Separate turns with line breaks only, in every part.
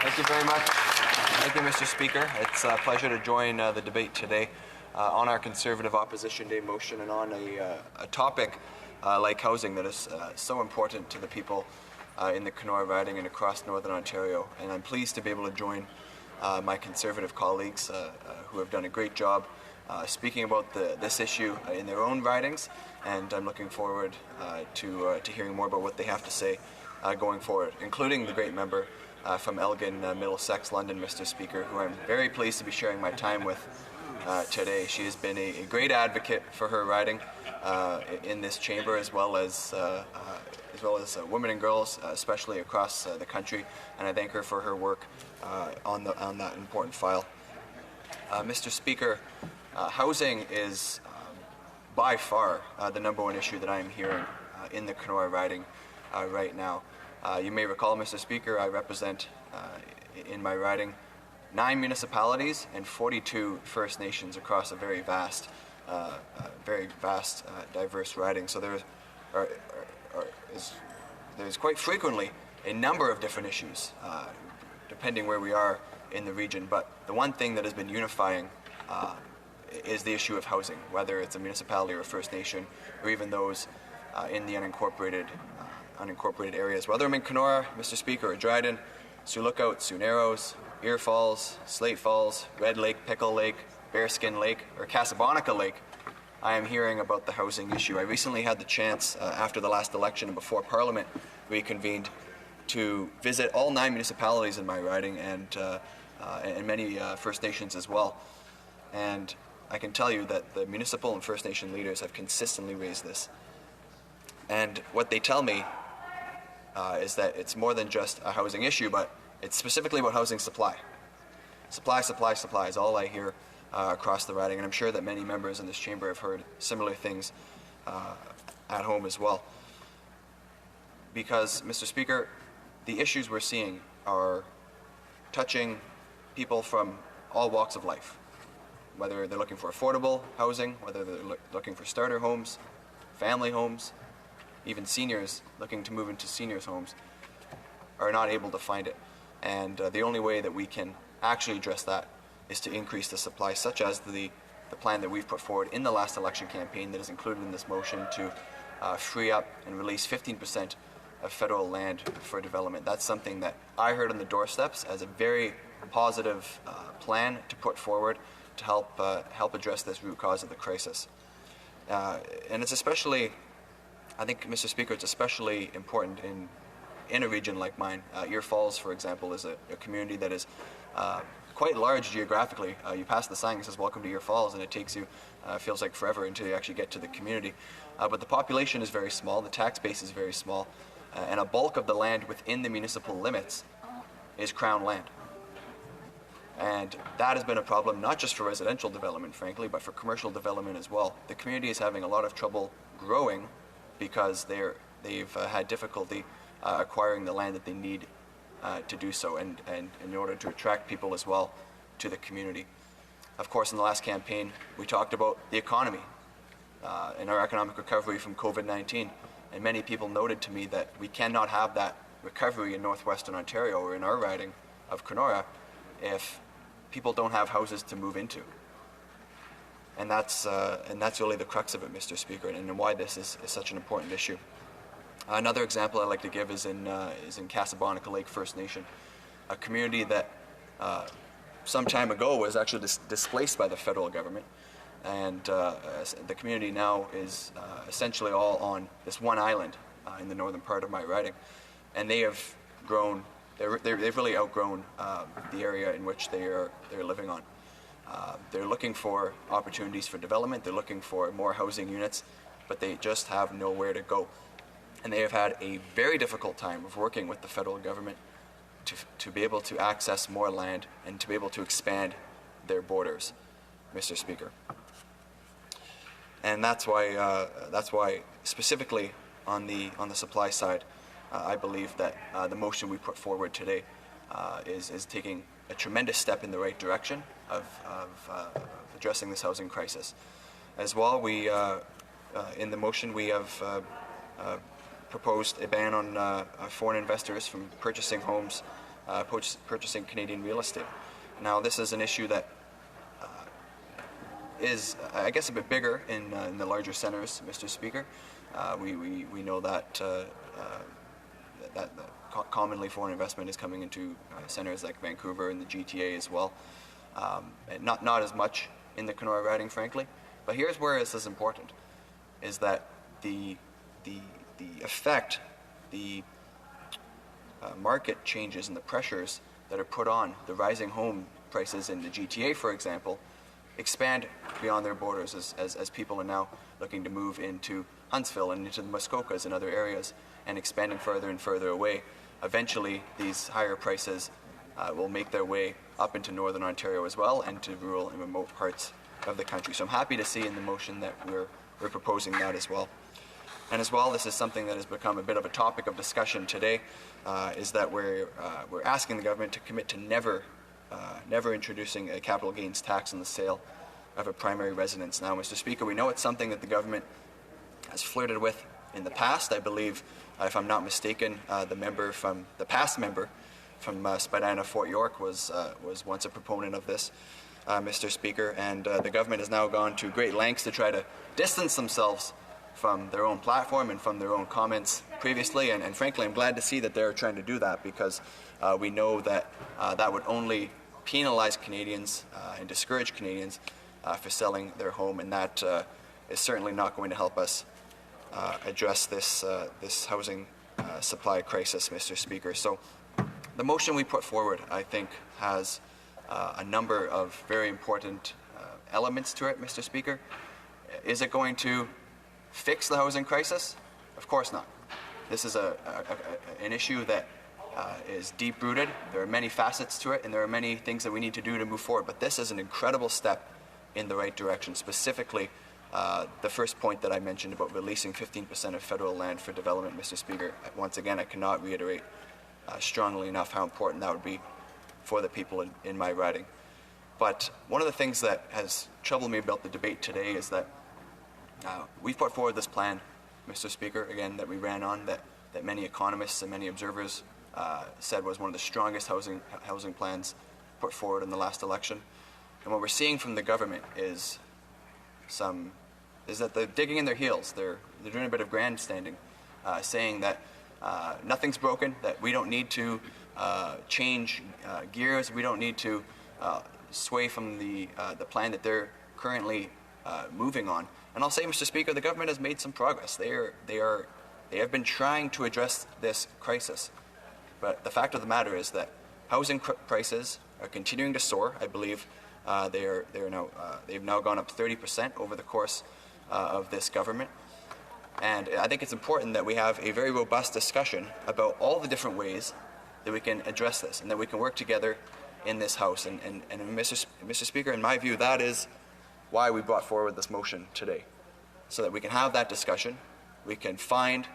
Thank you very much. Thank you, Mr. Speaker. It's a pleasure to join the debate today on our Conservative Opposition Day motion and on a topic like housing that is so important to the people in the Kenora riding and across Northern Ontario. And I'm pleased to be able to join my Conservative colleagues who have done a great job speaking about this issue in their own ridings, and I'm looking forward to hearing more about what they have to say going forward, including the great member from Elgin, Middlesex, London, Mr. Speaker, who I'm very pleased to be sharing my time with today. She has been a great advocate for her riding in this chamber, as well as women and girls, especially across the country, and I thank her for her work on that important file. Mr. Speaker, housing is by far the #1 issue that I am hearing in the Kenora riding right now. You may recall, Mr. Speaker, I represent in my riding 9 municipalities and 42 First Nations across a very vast, diverse riding. So there's quite frequently a number of different issues, depending where we are in the region. But the one thing that has been unifying is the issue of housing, whether it's a municipality or a First Nation, or even those in the unincorporated areas. Whether I'm in Kenora, Mr. Speaker, or Dryden, Sioux Lookout, Sioux Narrows, Ear Falls, Slate Falls, Red Lake, Pickle Lake, Bearskin Lake, or Casablanca Lake, I am hearing about the housing issue. I recently had the chance, after the last election and before Parliament reconvened, to visit all 9 municipalities in my riding and many First Nations as well. And I can tell you that the municipal and First Nation leaders have consistently raised this. And what they tell me is that it's more than just a housing issue, but it's specifically about housing supply. Supply is all I hear across the riding, and I'm sure that many members in this chamber have heard similar things at home as well. Because, Mr. Speaker, the issues we're seeing are touching people from all walks of life, whether they're looking for affordable housing, whether they're looking for starter homes, family homes, even seniors looking to move into seniors' homes are not able to find it. And the only way that we can actually address that is to increase the supply, such as the plan that we've put forward in the last election campaign that is included in this motion to free up and release 15% of federal land for development. That's something that I heard on the doorsteps as a very positive plan to put forward to help address this root cause of the crisis. And it's especially, I think, Mr. Speaker, it's especially important in a region like mine. Ear Falls, for example, is a community that is quite large geographically. You pass the sign that says "Welcome to Ear Falls," and it takes you, feels like forever until you actually get to the community. But the population is very small, the tax base is very small, and a bulk of the land within the municipal limits is Crown land. And that has been a problem not just for residential development, frankly, but for commercial development as well. The community is having a lot of trouble growing because they've had difficulty acquiring the land that they need to do so, and in order to attract people as well to the community. Of course, in the last campaign, we talked about the economy and our economic recovery from COVID-19, and many people noted to me that we cannot have that recovery in northwestern Ontario or in our riding of Kenora if people don't have houses to move into. And that's really the crux of it, Mr. Speaker, and why this is such an important issue. Another example I'd like to give is in Casablanca Lake First Nation, a community that some time ago was actually displaced by the federal government, and the community now is essentially all on this one island in the northern part of my riding, and they have grown. They've really outgrown the area in which they're living on. They're looking for opportunities for development. They're looking for more housing units, but they just have nowhere to go. And they have had a very difficult time of working with the federal government to be able to access more land and to be able to expand their borders, Mr. Speaker. And that's why specifically on the supply side, I believe that the motion we put forward today is taking a tremendous step in the right direction of addressing this housing crisis. As well, we in the motion we have proposed a ban on foreign investors from purchasing homes purchasing Canadian real estate. Now, this is an issue that is, I guess, a bit bigger in the larger centres, Mr. Speaker. We know that that commonly foreign investment is coming into centres like Vancouver and the GTA as well. And not as much in the Kenora riding, frankly. But here's where this is important: is that the effect, the market changes and the pressures that are put on the rising home prices in the GTA, for example, expand beyond their borders as people are now looking to move into Huntsville and into the Muskokas and other areas, and expanding further and further away. Eventually, these higher prices will make their way up into Northern Ontario as well, and to rural and remote parts of the country. So I'm happy to see in the motion that we're proposing that as well. And as well, this is something that has become a bit of a topic of discussion today, is that we're asking the government to commit to never introducing a capital gains tax on the sale of a primary residence. Now, Mr. Speaker, we know it's something that the government has flirted with in the past. I believe, if I'm not mistaken, the past member from Spadina, Fort York was once a proponent of this, Mr. Speaker, and the government has now gone to great lengths to try to distance themselves from their own platform and from their own comments previously, and frankly, I'm glad to see that they're trying to do that, because we know that that would only penalize Canadians and discourage Canadians for selling their home, and that is certainly not going to help us address this housing supply crisis, Mr. Speaker. So the motion we put forward, I think, has a number of very important elements to it, Mr. Speaker. Is it going to fix the housing crisis? Of course not. This is an issue that is deep-rooted. There are many facets to it, and there are many things that we need to do to move forward. But this is an incredible step in the right direction, specifically the first point that I mentioned about releasing 15% of federal land for development, Mr. Speaker. Once again, I cannot reiterate strongly enough how important that would be for the people in my riding. But one of the things that has troubled me about the debate today is that we've put forward this plan, Mr. Speaker, again, that we ran on, that many economists and many observers said was one of the strongest housing plans put forward in the last election. And what we're seeing from the government is that they're digging in their heels. They're doing a bit of grandstanding, saying that nothing's broken, that we don't need to change gears, we don't need to sway from the plan that they're currently moving on. And I'll say, Mr. Speaker, the government has made some progress. They have been trying to address this crisis. But the fact of the matter is that housing prices are continuing to soar. I believe they've now gone up 30% over the course of this government. And I think it's important that we have a very robust discussion about all the different ways that we can address this, and that we can work together in this House. And Mr. Speaker, in my view, that is why we brought forward this motion today, so that we can have that discussion, we can find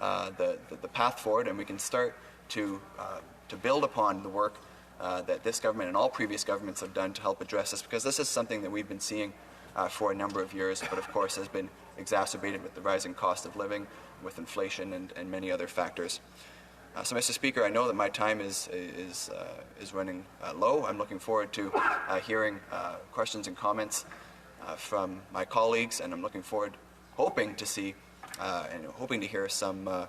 the path forward, and we can start to build upon the work that this government and all previous governments have done to help address this, because this is something that we've been seeing for a number of years, but of course has been exacerbated with the rising cost of living, with inflation and many other factors. So, Mr. Speaker, I know that my time is running low. I'm looking forward to hearing questions and comments from my colleagues, and I'm looking forward, hoping to see and hoping to hear some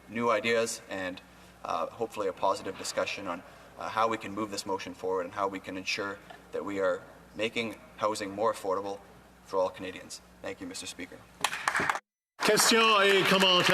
new ideas and hopefully a positive discussion on how we can move this motion forward and how we can ensure that we are making housing more affordable for all Canadians. Thank you, Mr. Speaker.
Questions et commentaires.